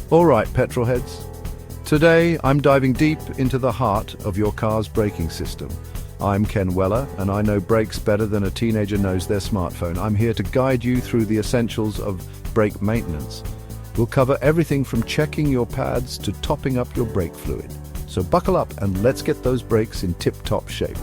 Alright, petrolheads. Today, I'm diving deep into the heart of your car's braking system. I'm Ken Weller, and I know brakes better than a teenager knows their smartphone. I'm here to guide you through the essentials of brake maintenance. We'll cover everything from checking your pads to topping up your brake fluid. So buckle up and let's get those brakes in tip-top shape.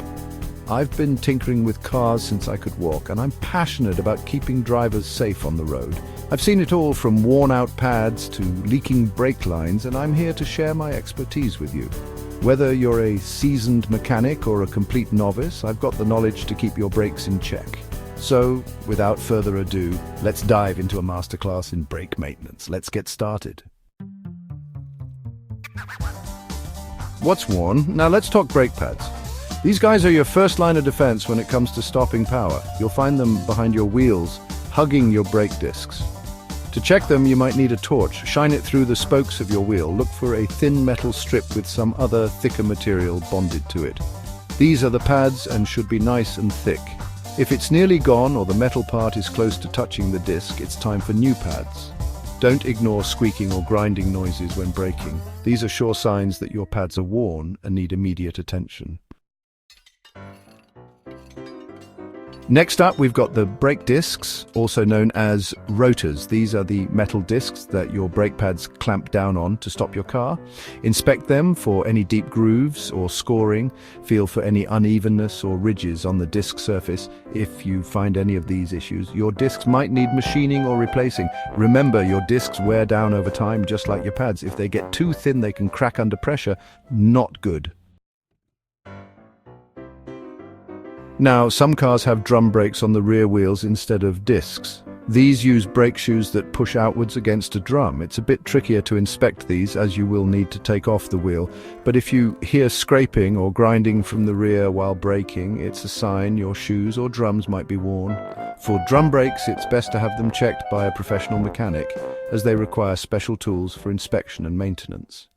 I've been tinkering with cars since I could walk, and I'm passionate about keeping drivers safe on the road. I've seen it all from worn-out pads to leaking brake lines, and I'm here to share my expertise with you. Whether you're a seasoned mechanic or a complete novice, I've got the knowledge to keep your brakes in check. So, without further ado, let's dive into a masterclass in brake maintenance. Let's get started. What's worn? Now let's talk brake pads. These guys are your first line of defense when it comes to stopping power. You'll find them behind your wheels, hugging your brake discs. To check them, you might need a torch. Shine it through the spokes of your wheel. Look for a thin metal strip with some other thicker material bonded to it. These are the pads and should be nice and thick. If it's nearly gone or the metal part is close to touching the disc, it's time for new pads. Don't ignore squeaking or grinding noises when braking. These are sure signs that your pads are worn and need immediate attention. Next up, we've got the brake discs, also known as rotors. These are the metal discs that your brake pads clamp down on to stop your car. Inspect them for any deep grooves or scoring. Feel for any unevenness or ridges on the disc surface. If you find any of these issues, your discs might need machining or replacing. Remember, your discs wear down over time, just like your pads. If they get too thin, they can crack under pressure. Not good. Now, some cars have drum brakes on the rear wheels instead of discs. These use brake shoes that push outwards against a drum. It's a bit trickier to inspect these, as you will need to take off the wheel. But if you hear scraping or grinding from the rear while braking, it's a sign your shoes or drums might be worn. For drum brakes, it's best to have them checked by a professional mechanic, as they require special tools for inspection and maintenance.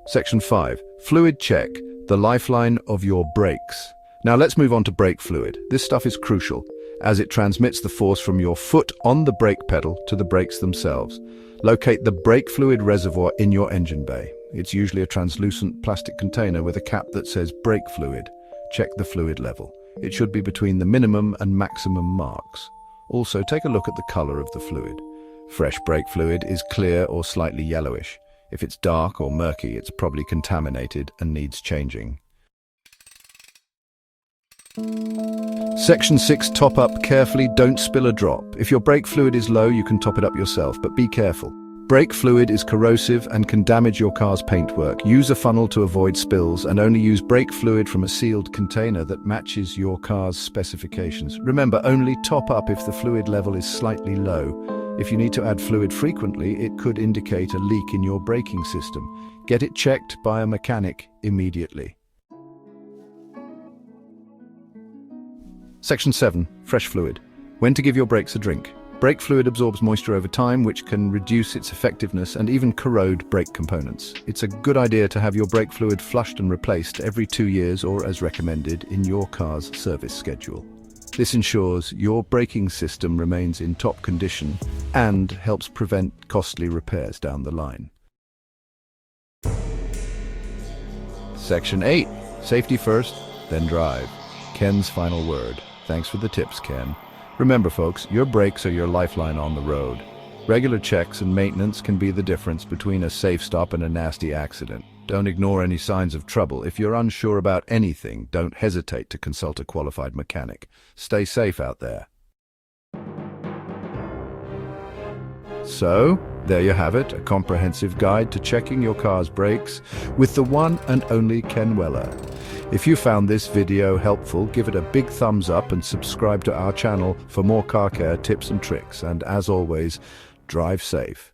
Section 5. Fluid check. The lifeline of your brakes. Now let's move on to brake fluid. This stuff is crucial, as it transmits the force from your foot on the brake pedal to the brakes themselves. Locate the brake fluid reservoir in your engine bay. It's usually a translucent plastic container with a cap that says brake fluid. Check the fluid level. It should be between the minimum and maximum marks. Also, take a look at the color of the fluid. Fresh brake fluid is clear or slightly yellowish. If it's dark or murky, it's probably contaminated and needs changing. Section 6. Top up carefully, don't spill a drop. If your brake fluid is low, you can top it up yourself, but be careful. Brake fluid is corrosive and can damage your car's paintwork. Use a funnel to avoid spills, and only use brake fluid from a sealed container that matches your car's specifications. Remember, only top up if the fluid level is slightly low. If you need to add fluid frequently, it could indicate a leak in your braking system. Get it checked by a mechanic immediately. Section 7. Fresh fluid. When to give your brakes a drink. Brake fluid absorbs moisture over time, which can reduce its effectiveness and even corrode brake components. It's a good idea to have your brake fluid flushed and replaced every 2 years, or as recommended in your car's service schedule. This ensures your braking system remains in top condition and helps prevent costly repairs down the line. Section 8. Safety first, then drive. Ken's final word. Thanks for the tips, Ken. Remember, folks, your brakes are your lifeline on the road. Regular checks and maintenance can be the difference between a safe stop and a nasty accident. Don't ignore any signs of trouble. If you're unsure about anything, don't hesitate to consult a qualified mechanic. Stay safe out there. So, there you have it, a comprehensive guide to checking your car's brakes with the one and only Ken Weller. If you found this video helpful, give it a big thumbs up and subscribe to our channel for more car care tips and tricks. And as always, drive safe.